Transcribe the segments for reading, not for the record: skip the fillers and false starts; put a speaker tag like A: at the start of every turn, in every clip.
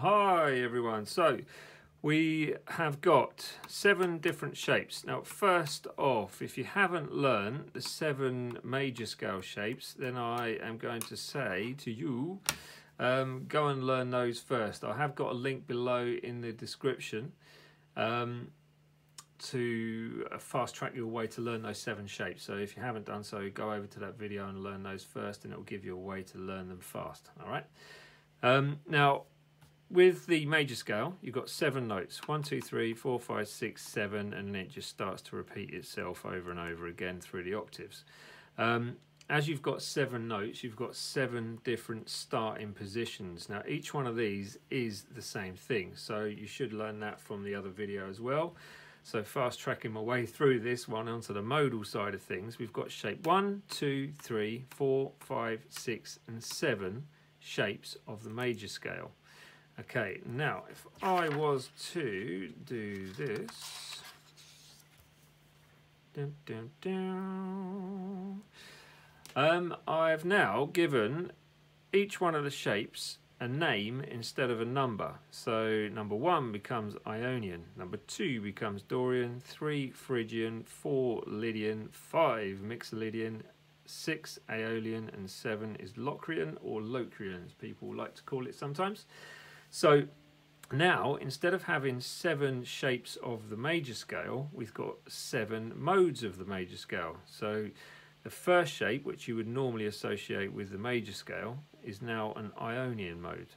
A: Hi everyone. So we have got 7 different shapes. Now first off, if you haven't learned the 7 major scale shapes, then I am going to say to you, go and learn those first. I have got a link below in the description to fast track your way to learn those 7 shapes. So if you haven't done so, go over to that video and learn those first, and it will give you a way to learn them fast. All right. Now with the major scale, you've got 7 notes: 1, 2, 3, 4, 5, 6, 7, and then it just starts to repeat itself over and over again through the octaves. As you've got 7 notes, you've got 7 different starting positions. Now each one of these is the same thing, so you should learn that from the other video as well. So fast tracking my way through this one onto the modal side of things, we've got shape 1, 2, 3, 4, 5, 6, and 7 shapes of the major scale. Okay, now if I was to do this, I've now given each one of the shapes a name instead of a number. So number 1 becomes Ionian, number 2 becomes Dorian, 3 Phrygian, 4 Lydian, 5 Mixolydian, 6 Aeolian, and 7 is Locrian, or Locrian as people like to call it sometimes. So now, instead of having 7 shapes of the major scale, we've got 7 modes of the major scale. So the first shape, which you would normally associate with the major scale, is now an Ionian mode.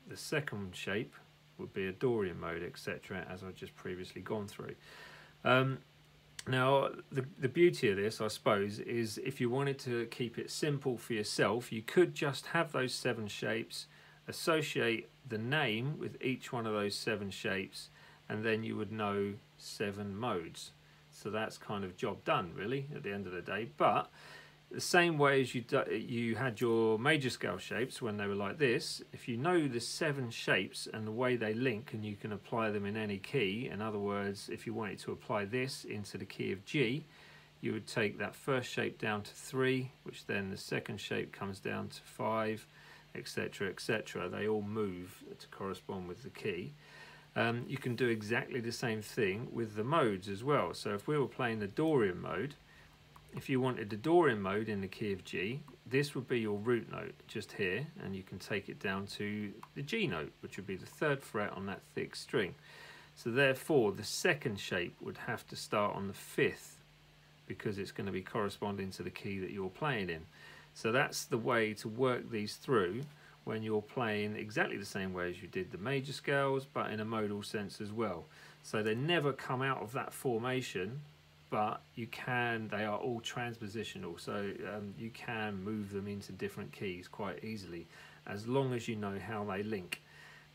A: The second shape would be a Dorian mode, etc., as I've just previously gone through. Now, the beauty of this, I suppose, is if you wanted to keep it simple for yourself, you could just have those 7 shapes, associate the name with each one of those 7 shapes, and then you would know 7 modes. So that's kind of job done, really, at the end of the day. But the same way as you had your major scale shapes when they were like this, if you know the 7 shapes and the way they link, and you can apply them in any key, in other words, if you wanted to apply this into the key of G, you would take that first shape down to 3, which then the second shape comes down to 5, etc., etc. They all move to correspond with the key. You can do exactly the same thing with the modes as well. So if we were playing the Dorian mode, if you wanted the Dorian mode in the key of G, this would be your root note just here, and you can take it down to the G note, which would be the 3rd fret on that thick string. So therefore the second shape would have to start on the 5th, because it's going to be corresponding to the key that you're playing in. So that's the way to work these through when you're playing exactly the same way as you did the major scales, but in a modal sense as well. So they never come out of that formation, but you can, they are all transpositional, so you can move them into different keys quite easily, as long as you know how they link.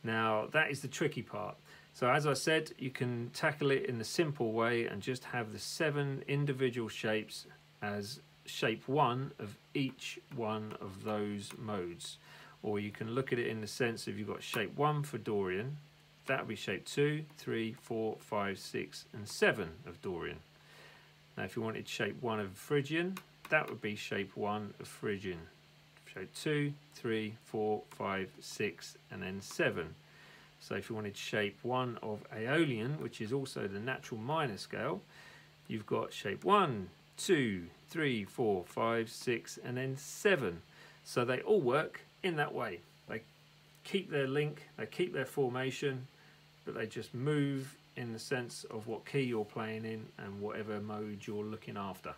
A: Now that is the tricky part. So as I said, you can tackle it in the simple way and just have the 7 individual shapes as shape 1 of each one of those modes. Or you can look at it in the sense of you've got shape 1 for Dorian, that would be shape 2, 3, 4, 5, 6, and 7 of Dorian. Now if you wanted shape 1 of Phrygian, that would be shape 1 of Phrygian. Shape 2, 3, 4, 5, 6, and then 7. So if you wanted shape 1 of Aeolian, which is also the natural minor scale, you've got shape 1, 2, 3, 4, 5, 6, and then 7. So they all work in that way. They keep their link, they keep their formation, but they just move in the sense of what key you're playing in and whatever mode you're looking after.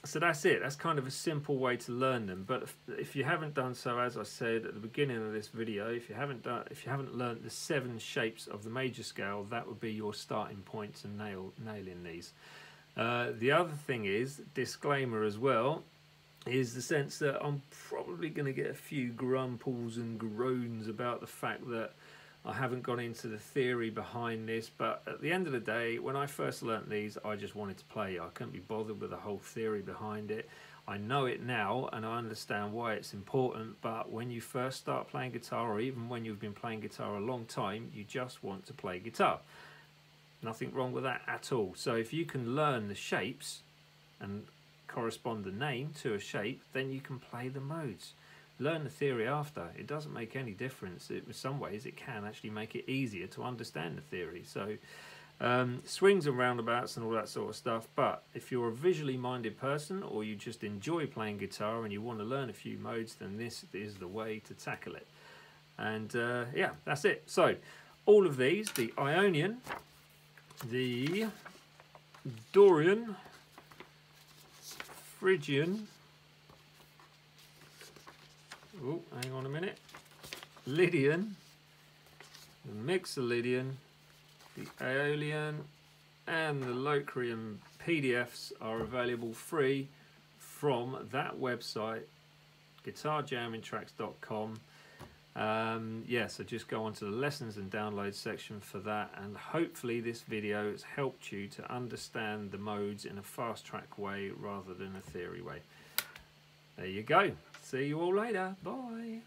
A: So that's it. That's kind of a simple way to learn them. But if you haven't done so, as I said at the beginning of this video, if you haven't learned the 7 shapes of the major scale, that would be your starting point to nailing these. The other thing is, disclaimer as well, is the sense that I'm probably going to get a few grumples and groans about the fact that I haven't gone into the theory behind this, but at the end of the day, when I first learnt these, I just wanted to play. I couldn't be bothered with the whole theory behind it. I know it now and I understand why it's important, but when you first start playing guitar, or even when you've been playing guitar a long time, you just want to play guitar. Nothing wrong with that at all. So if you can learn the shapes and correspond the name to a shape, then you can play the modes. learn the theory after. It doesn't make any difference. In some ways it can actually make it easier to understand the theory. So swings and roundabouts and all that sort of stuff, but if you're a visually minded person or you just enjoy playing guitar and you want to learn a few modes, then this is the way to tackle it. And yeah, that's it. So all of these, the Ionian, the Dorian, Phrygian, oh, hang on a minute, Lydian, the Mixolydian, the Aeolian and the Locrian PDFs are available free from that website, guitarjammingtracks.com. Yeah, so just go onto the lessons and downloads section for that, and hopefully this video has helped you to understand the modes in a fast track way rather than a theory way. There you go. See you all later. Bye.